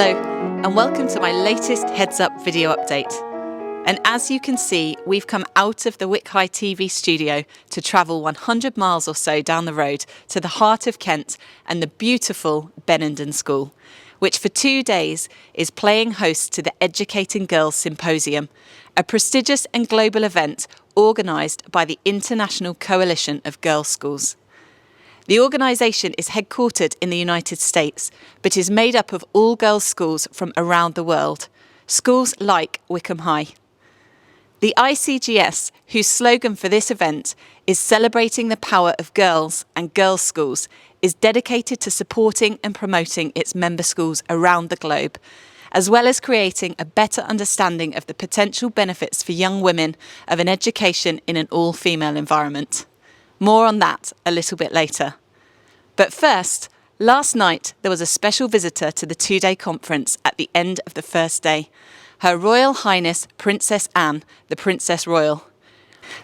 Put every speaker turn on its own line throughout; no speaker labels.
Hello, and welcome to my latest Heads Up video update. And as you can see, we've come out of the Wycombe TV studio to travel 100 miles or so down the road to the heart of Kent and the beautiful Bendenden School, which for 2 days is playing host to the Educating Girls Symposium, a prestigious and global event organised by the International Coalition of Girls' Schools. The organisation is headquartered in the United States, but is made up of all girls' schools from around the world, schools like Wycombe High. The ICGS, whose slogan for this event is Celebrating the Power of Girls and Girls' Schools, is dedicated to supporting and promoting its member schools around the globe, as well as creating a better understanding of the potential benefits for young women of an education in an all-female environment. More on that a little bit later. But first, last night there was a special visitor to the 2-day conference at the end of the first day, Her Royal Highness Princess Anne, the Princess Royal.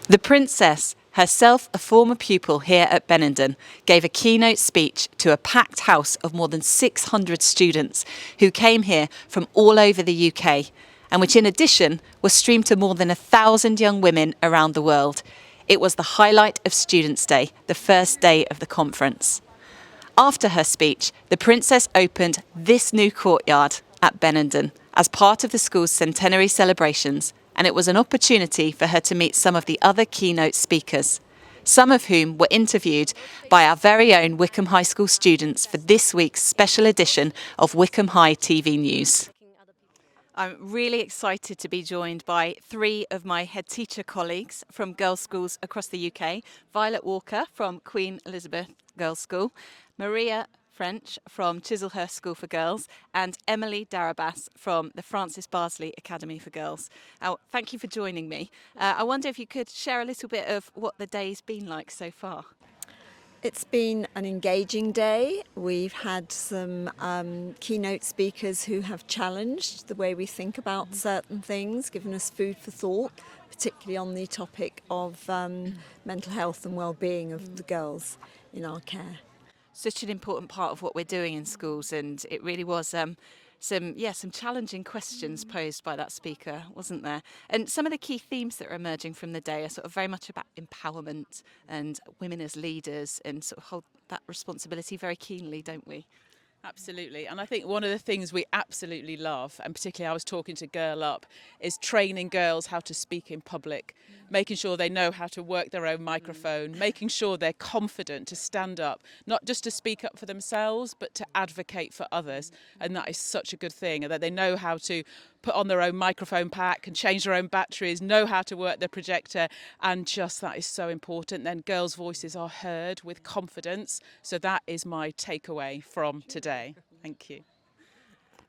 The Princess, herself a former pupil here at Bendenden, gave a keynote speech to a packed house of more than 600 students who came here from all over the UK, and which in addition was streamed to more than 1,000 young women around the world. It was the highlight of Students' Day, the first day of the conference. After her speech, the Princess opened this new courtyard at Bendenden as part of the school's centenary celebrations, and it was an opportunity for her to meet some of the other keynote speakers, some of whom were interviewed by our very own Wycombe High School students for this week's special edition of Wycombe High TV News. I'm really excited to be joined by 3 of my head teacher colleagues from girls' schools across the UK. Violet Walker from Queen Elizabeth Girls' School, Maria French from Chislehurst School for Girls, and Emily Darabas from the Francis Barsley Academy for Girls. Thank you for joining me. I wonder if you could share a little bit of what the day's been like so far.
It's been an engaging day. We've had some keynote speakers who have challenged the way we think about certain things, given us food for thought, particularly on the topic of mental health and well-being of the girls in our care.
Such an important part of what we're doing in schools, and it really was some challenging questions posed by that speaker, wasn't there? And some of the key themes that are emerging from the day are sort of very much about empowerment and women as leaders, and sort of hold that responsibility very keenly, don't we?
Absolutely, and I think one of the things we absolutely love, and particularly I was talking to Girl Up, is training girls how to speak in public, making sure they know how to work their own microphone, making sure they're confident to stand up, not just to speak up for themselves, but to advocate for others. And that is such a good thing, and that they know how to put on their own microphone pack and change their own batteries, know how to work the projector, and just that is so important. Then girls' voices are heard with confidence. So that is my takeaway from today. Thank you.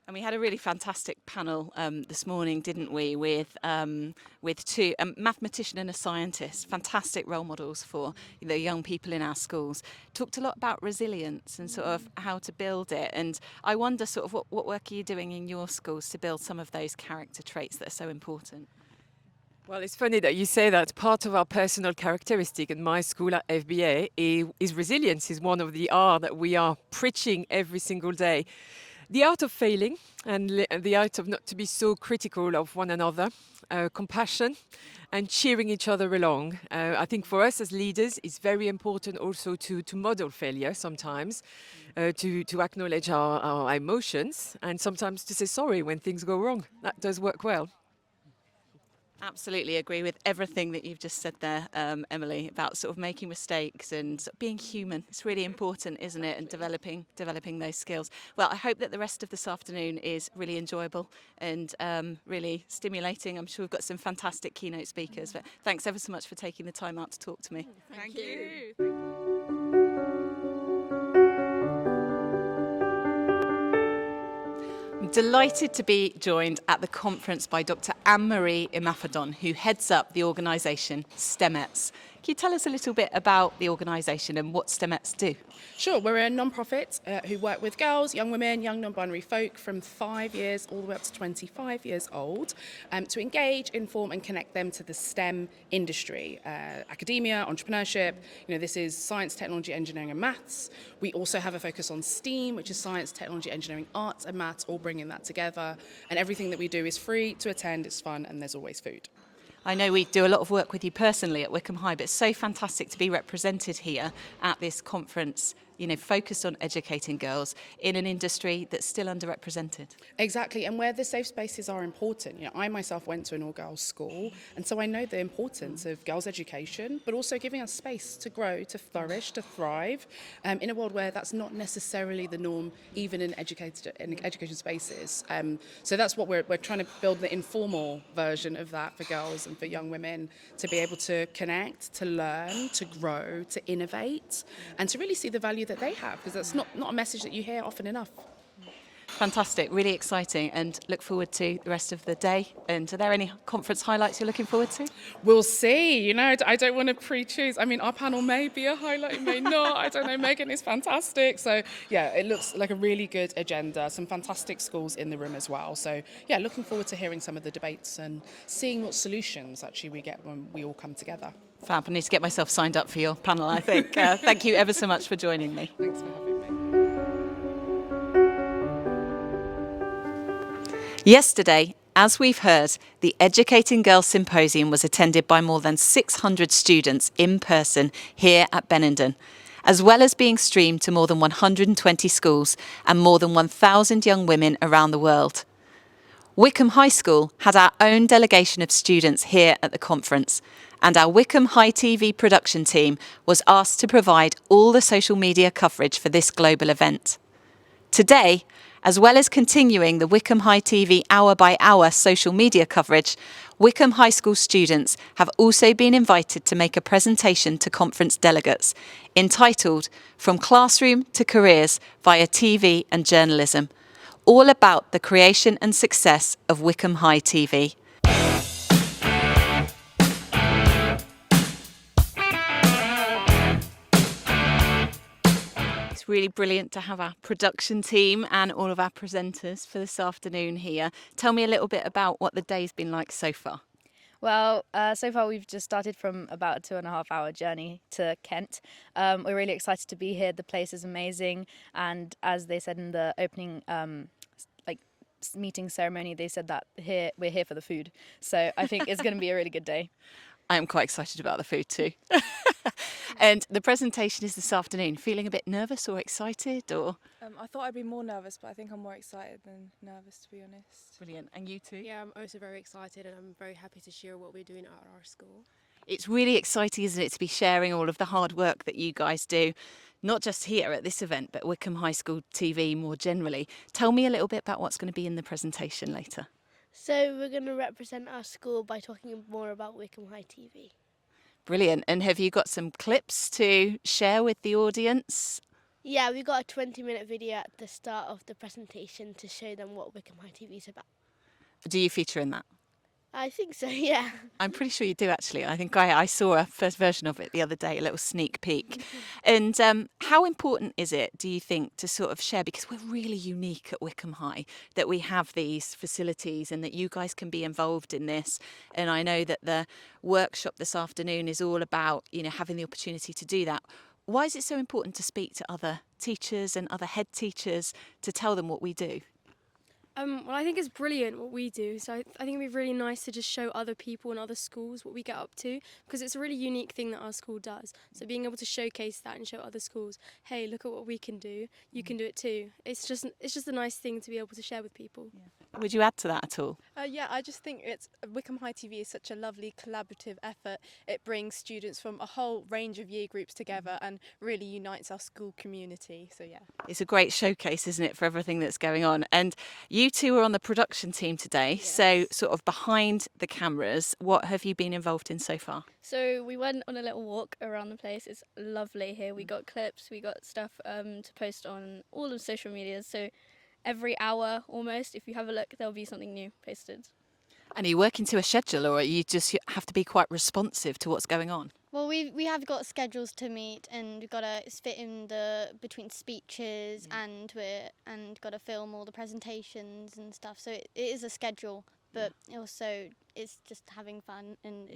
And we had a really fantastic panel this morning, didn't we, with 2, a mathematician and a scientist, fantastic role models for the young people in our schools. Talked a lot about resilience and sort of how to build it. And I wonder sort of what work are you doing in your schools to build some of those character traits that are so important?
Well, it's funny that you say that. Part of our personal characteristic in my school at FBA is resilience, is one of the R that we are preaching every single day. The art of failing and the art of not to be so critical of one another, compassion and cheering each other along. I think for us as leaders, it's very important also to model failure sometimes, to acknowledge our emotions and sometimes to say sorry when things go wrong. That does work well.
Absolutely agree with everything that you've just said there, Emily, about sort of making mistakes and being human. It's really important, isn't it, and developing those skills. Well, I hope that the rest of this afternoon is really enjoyable and really stimulating. I'm sure we've got some fantastic keynote speakers, but thanks ever so much for taking the time out to talk to me.
Thank you.
I'm delighted to be joined at the conference by Dr. Anne-Marie Imafidon, who heads up the organisation STEMETS, Can you tell us a little bit about the organisation and what STEMettes do?
Sure, we're a non-profit who work with girls, young women, young non-binary folk from 5 years all the way up to 25 years old to engage, inform and connect them to the STEM industry, academia, entrepreneurship. This is science, technology, engineering and maths. We also have a focus on STEAM, which is science, technology, engineering, arts and maths, all bringing that together. And everything that we do is free to attend, it's fun and there's always food.
I know we do a lot of work with you personally at Wycombe High, but it's so fantastic to be represented here at this conference, focused on educating girls in an industry that's still underrepresented.
Exactly, and where the safe spaces are important. I myself went to an all-girls school, and so I know the importance of girls' education, but also giving us space to grow, to flourish, to thrive, in a world where that's not necessarily the norm, even in education spaces. So that's what we're trying to build, the informal version of that for girls and for young women, to be able to connect, to learn, to grow, to innovate, and to really see the value that they have, because that's not a message that you hear often enough.
Fantastic, really exciting, and look forward to the rest of the day. And are there any conference highlights you're looking forward to?
We'll see. I don't want to pre-choose. Our panel may be a highlight, it may not. I don't know. Megan is fantastic. So, yeah, it looks like a really good agenda. Some fantastic schools in the room as well. So, yeah, looking forward to hearing some of the debates and seeing what solutions actually we get when we all come together.
Fab, I need to get myself signed up for your panel, I think. Thank you ever so much for joining me.
Thanks for having me.
Yesterday, as we've heard, the Educating Girls Symposium was attended by more than 600 students in person here at Bendenden, as well as being streamed to more than 120 schools and more than 1,000 young women around the world. Wycombe High School had our own delegation of students here at the conference, and our Wycombe High TV production team was asked to provide all the social media coverage for this global event. Today, as well as continuing the Wycombe High TV hour-by-hour social media coverage, Wycombe High School students have also been invited to make a presentation to conference delegates entitled From Classroom to Careers via TV and Journalism, all about the creation and success of Wycombe High TV. Really brilliant to have our production team and all of our presenters for this afternoon here. Tell me a little bit about what the day's been like so far.
Well, so far we've just started from about a 2.5-hour journey to Kent. We're really excited to be here. The place is amazing, and as they said in the opening meeting ceremony, they said that we're here for the food. So I think it's going to be a really good day.
I am quite excited about the food too. And the presentation is this afternoon. Feeling a bit nervous or excited, or?
I thought I'd be more nervous, but I think I'm more excited than nervous, to be honest.
Brilliant. And you too?
Yeah, I'm also very excited, and I'm very happy to share what we're doing at our school.
It's really exciting, isn't it, to be sharing all of the hard work that you guys do, not just here at this event, but Wycombe High School TV more generally. Tell me a little bit about what's going to be in the presentation later.
So we're going to represent our school by talking more about Wycombe High TV.
Brilliant. And have you got some clips to share with the audience?
Yeah, we got a 20-minute video at the start of the presentation to show them what Wycombe High TV is about. Do
you feature in that?
I think so, yeah.
I'm pretty sure you do, actually. I think I saw a first version of it the other day, a little sneak peek. And how important is it, do you think, to sort of share, because we're really unique at Wycombe High, that we have these facilities and that you guys can be involved in this? And I know that the workshop this afternoon is all about, having the opportunity to do that. Why is it so important to speak to other teachers and other head teachers to tell them what we do?
Well, I think it's brilliant what we do. So I think it'd be really nice to just show other people and other schools what we get up to, because it's a really unique thing that our school does. So being able to showcase that and show other schools, hey, look at what we can do. You can do it too. It's just a nice thing to be able to share with people.
Yeah. Would you add to that at all?
Yeah, I just think Wycombe High TV is such a lovely collaborative effort. It brings students from a whole range of year groups together and really unites our school community. So yeah.
It's a great showcase, isn't it, for everything that's going on. And you two are on the production team today, yes. So sort of behind the cameras, what have you been involved in so far?
So we went on a little walk around the place. It's lovely here. We got clips, we got stuff to post on all of social media. So every hour almost, if you have a look, there'll be something new posted.
And are you working to a schedule, or you just have to be quite responsive to what's going on?
Well, we have got schedules to meet, and we've got to fit in the between speeches, and got to film all the presentations and stuff. So it is a schedule, but also it's just having fun, and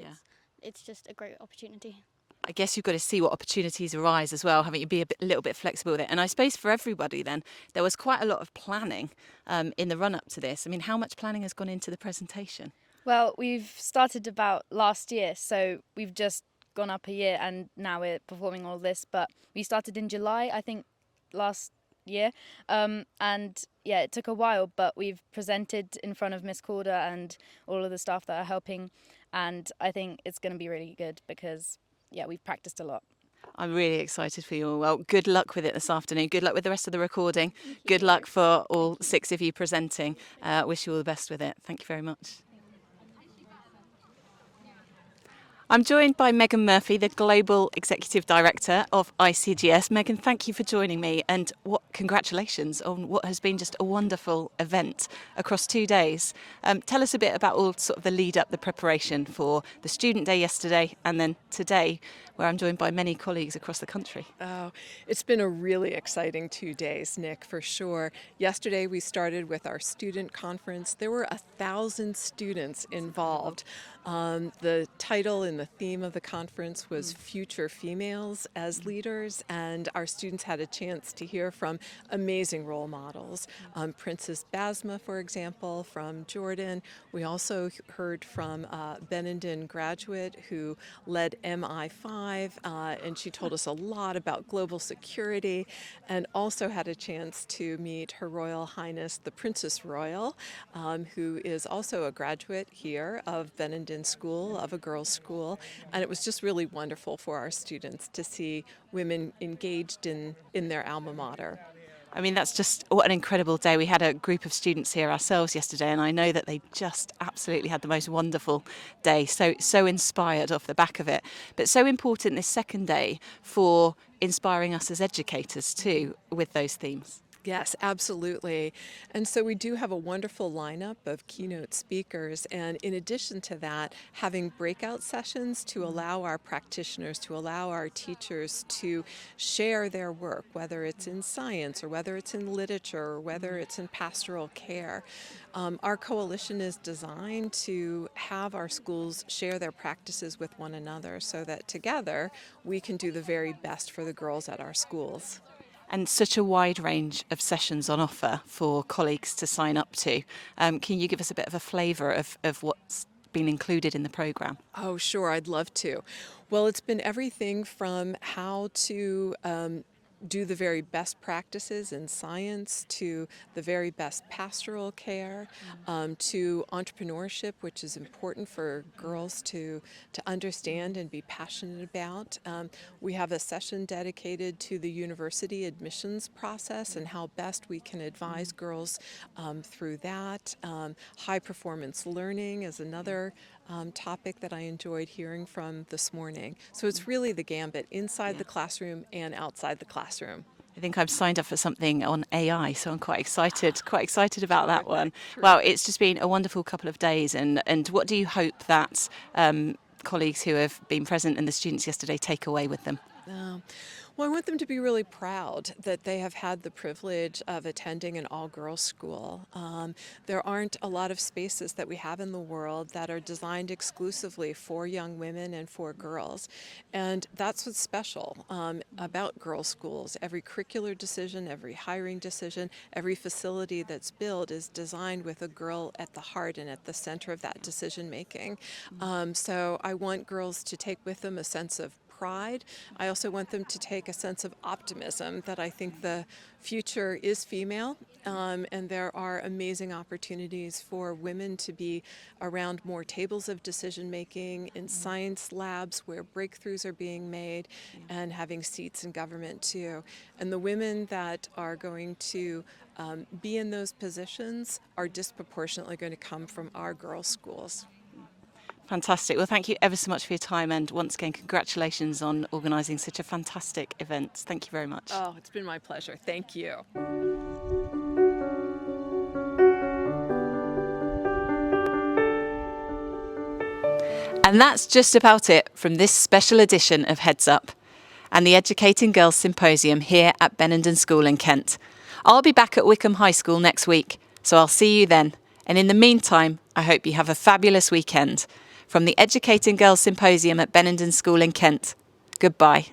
it's just a great opportunity.
I guess you've got to see what opportunities arise as well, haven't you? Be a little bit flexible with it. And I suppose for everybody then, there was quite a lot of planning in the run up to this. I mean, how much planning has gone into the presentation?
Well, we've started about last year, so we've just gone up a year and now we're performing all this. But we started in July, I think, last year. And yeah, it took a while, but we've presented in front of Miss Calder and all of the staff that are helping. And I think it's going to be really good because, yeah, we've practiced a lot.
I'm really excited for you all. Well, good luck with it this afternoon. Good luck with the rest of the recording. Good luck for all 6 of you presenting. Wish you all the best with it. Thank you very much. I'm joined by Megan Murphy, the Global Executive Director of ICGS. Megan, thank you for joining me, and congratulations on what has been just a wonderful event across 2 days. Tell us a bit about all sort of the lead up, the preparation for the Student Day yesterday and then today, where I'm joined by many colleagues across the country.
Oh, it's been a really exciting 2 days, Nick, for sure. Yesterday we started with our student conference. There were 1,000 students involved. The title and the theme of the conference was Future Females as Leaders, and our students had a chance to hear from amazing role models. Princess Basma, for example, from Jordan. We also heard from Bendenden graduate who led MI5, and she told us a lot about global security, and also had a chance to meet Her Royal Highness the Princess Royal, who is also a graduate here of Bendenden School, of a girls' school, and it was just really wonderful for our students to see women engaged in their alma mater.
I mean, that's just what an incredible day. We had a group of students here ourselves yesterday, and I know that they just absolutely had the most wonderful day. So inspired off the back of it. But so important this second day for inspiring us as educators too with those themes.
Yes, absolutely. And so we do have a wonderful lineup of keynote speakers. And in addition to that, having breakout sessions to allow our practitioners, to allow our teachers to share their work, whether it's in science or whether it's in literature or whether it's in pastoral care. Our coalition is designed to have our schools share their practices with one another so that together we can do the very best for the girls at our schools.
And such a wide range of sessions on offer for colleagues to sign up to. Can you give us a bit of a flavour of what's been included in the programme?
Oh, sure, I'd love to. Well, it's been everything from how to do the very best practices in science to the very best pastoral care, to entrepreneurship, which is important for girls to understand and be passionate about. We have a session dedicated to the university admissions process and how best we can advise girls through that. High performance learning is another topic that I enjoyed hearing from this morning. So it's really the gambit inside the classroom and outside the classroom.
I think I've signed up for something on AI, so I'm quite excited about that one. Well, it's just been a wonderful couple of days, and what do you hope that colleagues who have been present and the students yesterday take away with them?
Well, I want them to be really proud that they have had the privilege of attending an all-girls school. There aren't a lot of spaces that we have in the world that are designed exclusively for young women and for girls. And that's what's special about girls' schools. Every curricular decision, every hiring decision, every facility that's built is designed with a girl at the heart and at the center of that decision making. So I want girls to take with them a sense of pride. I also want them to take a sense of optimism that I think the future is female, and there are amazing opportunities for women to be around more tables of decision making in science labs where breakthroughs are being made, and having seats in government too. And the women that are going to be in those positions are disproportionately going to come from our girls' schools.
Fantastic. Well, thank you ever so much for your time, and once again, congratulations on organising such a fantastic event. Thank you very much.
Oh, it's been my pleasure. Thank you.
And that's just about it from this special edition of Heads Up and the Educating Girls Symposium here at Bendenden School in Kent. I'll be back at Wycombe High School next week, so I'll see you then. And in the meantime, I hope you have a fabulous weekend. From the Educating Girls Symposium at Bendenden School in Kent, goodbye.